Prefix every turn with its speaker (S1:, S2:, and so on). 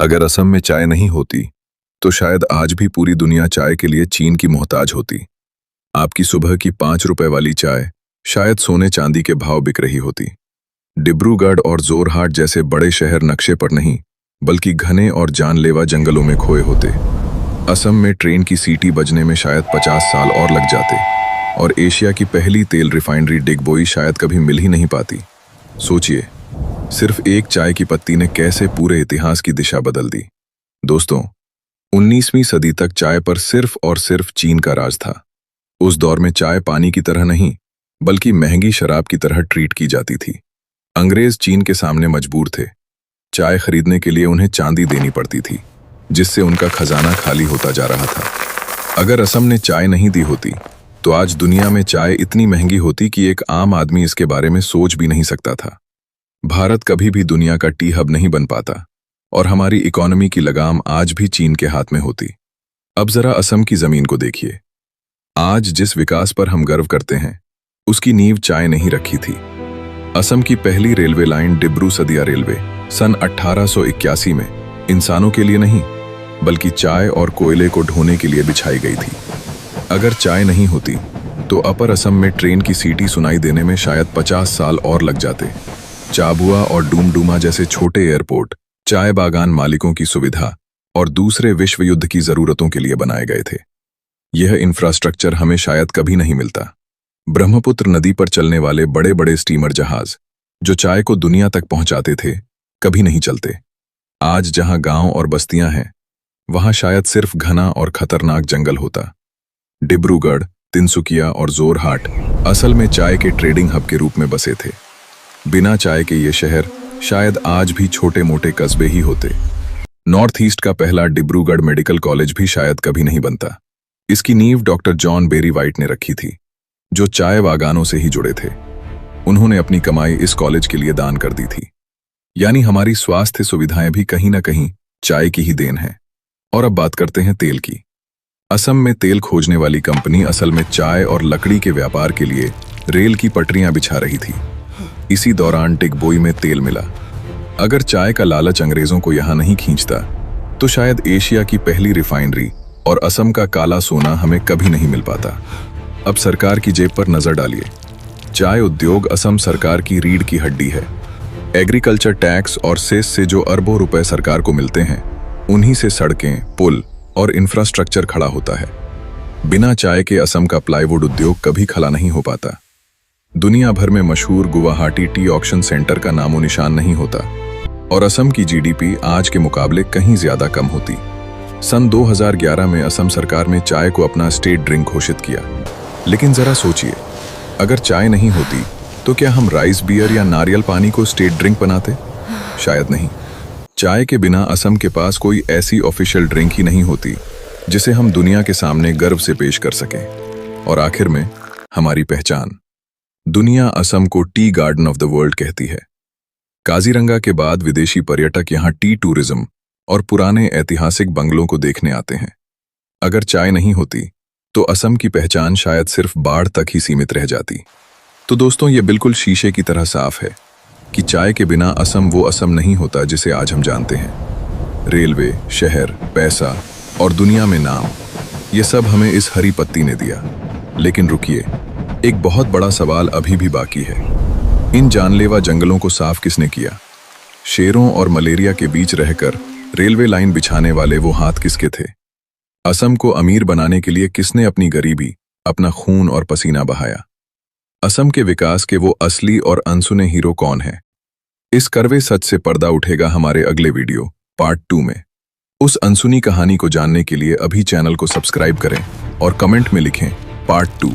S1: अगर असम में चाय नहीं होती तो शायद आज भी पूरी दुनिया चाय के लिए चीन की मोहताज होती। आपकी सुबह की 5 रुपए वाली चाय शायद सोने चांदी के भाव बिक रही होती। डिब्रूगढ़ और जोरहाट जैसे बड़े शहर नक्शे पर नहीं बल्कि घने और जानलेवा जंगलों में खोए होते। असम में ट्रेन की सीटी बजने में शायद 50 साल और लग जाते और एशिया की पहली तेल रिफाइनरी डिगबोई शायद कभी मिल ही नहीं पाती। सोचिए, सिर्फ एक चाय की पत्ती ने कैसे पूरे इतिहास की दिशा बदल दी। दोस्तों, 19वीं सदी तक चाय पर सिर्फ और सिर्फ चीन का राज था। उस दौर में चाय पानी की तरह नहीं बल्कि महंगी शराब की तरह ट्रीट की जाती थी। अंग्रेज चीन के सामने मजबूर थे। चाय खरीदने के लिए उन्हें चांदी देनी पड़ती थी, जिससे उनका खजाना खाली होता जा रहा था। अगर असम ने चाय नहीं दी होती तो आज दुनिया में चाय इतनी महंगी होती कि एक आम आदमी इसके बारे में सोच भी नहीं सकता था। भारत कभी भी दुनिया का टी हब नहीं बन पाता और हमारी इकोनॉमी की लगाम आज भी चीन के हाथ में होती। अब जरा असम की जमीन को देखिए। आज जिस विकास पर हम गर्व करते हैं उसकी नींव चाय नहीं रखी थी। असम की पहली रेलवे लाइन डिब्रू सदिया रेलवे सन 1881 में इंसानों के लिए नहीं बल्कि चाय और कोयले को ढोने के लिए बिछाई गई थी। अगर चाय नहीं होती तो अपर असम में ट्रेन की सीटी सुनाई देने में शायद 50 साल और लग जाते। चाबुआ और डूमडूमा जैसे छोटे एयरपोर्ट चाय बागान मालिकों की सुविधा और दूसरे विश्व युद्ध की जरूरतों के लिए बनाए गए थे। यह इंफ्रास्ट्रक्चर हमें शायद कभी नहीं मिलता। ब्रह्मपुत्र नदी पर चलने वाले बड़े बड़े स्टीमर जहाज जो चाय को दुनिया तक पहुंचाते थे कभी नहीं चलते। आज जहां गांव और बस्तियां हैं वहां शायद सिर्फ घना और खतरनाक जंगल होता। डिब्रूगढ़, तिनसुकिया और जोरहाट असल में चाय के ट्रेडिंग हब के रूप में बसे थे। बिना चाय के ये शहर शायद आज भी छोटे मोटे कस्बे ही होते। नॉर्थ ईस्ट का पहला डिब्रूगढ़ मेडिकल कॉलेज भी शायद कभी नहीं बनता। इसकी नींव डॉक्टर जॉन बेरी वाइट ने रखी थी, जो चाय बागानों से ही जुड़े थे। उन्होंने अपनी कमाई इस कॉलेज के लिए दान कर दी थी। यानी हमारी स्वास्थ्य सुविधाएं भी कहीं ना कहीं चाय की ही देन है। और अब बात करते हैं तेल की। असम में तेल खोजने वाली कंपनी असल में चाय और लकड़ी के व्यापार के लिए रेल की पटरियां बिछा रही थी। इसी दौरान डिगबोई में तेल मिला। अगर चाय का लालच अंग्रेजों को यहां नहीं खींचता तो शायद एशिया की पहली रिफाइनरी और असम का काला सोना हमें कभी नहीं मिल पाता। अब सरकार की जेब पर नजर डालिए। चाय उद्योग असम सरकार की रीढ़ की हड्डी है। एग्रीकल्चर टैक्स और सेस से जो अरबों रुपए सरकार को मिलते हैं, उन्हीं से सड़कें, पुल और इंफ्रास्ट्रक्चर खड़ा होता है। बिना चाय के असम का प्लाईवुड उद्योग कभी खड़ा नहीं हो पाता। दुनिया भर में मशहूर गुवाहाटी टी ऑक्शन सेंटर का नामो निशान नहीं होता और असम की जीडीपी आज के मुकाबले कहीं ज्यादा कम होती। सन 2011 में असम सरकार ने चाय को अपना स्टेट ड्रिंक घोषित किया। लेकिन जरा सोचिए, अगर चाय नहीं होती तो क्या हम राइस बियर या नारियल पानी को स्टेट ड्रिंक बनाते? शायद नहीं। चाय के बिना असम के पास कोई ऐसी ऑफिशियल ड्रिंक ही नहीं होती जिसे हम दुनिया के सामने गर्व से पेश कर सकें। और आखिर में हमारी पहचान। दुनिया असम को tea garden of the world कहती है। काजीरंगा के बाद विदेशी पर्यटक यहाँ टी टूरिज्म और पुराने ऐतिहासिक बंगलों को देखने आते हैं। अगर चाय नहीं होती तो असम की पहचान शायद सिर्फ बाढ़ तक ही सीमित रह जाती। तो दोस्तों, ये बिल्कुल शीशे की तरह साफ है कि चाय के बिना असम वो असम नहीं होता जिसे आज हम जानते हैं। रेलवे, शहर, पैसा और दुनिया में नाम, ये सब हमें इस हरी पत्ती ने दिया। लेकिन रुकिए, एक बहुत बड़ा सवाल अभी भी बाकी है। इन जानलेवा जंगलों को साफ किसने किया? शेरों और मलेरिया के बीच रहकर रेलवे लाइन बिछाने वाले वो हाथ किसके थे? असम को अमीर बनाने के लिए किसने अपनी गरीबी, अपना खून और पसीना बहाया? असम के विकास के वो असली और अनसुने हीरो कौन हैं? इस कड़वे सच से पर्दा उठेगा हमारे अगले वीडियो पार्ट 2 में। उस अनसुनी कहानी को जानने के लिए अभी चैनल को सब्सक्राइब करें और कमेंट में लिखें पार्ट 2।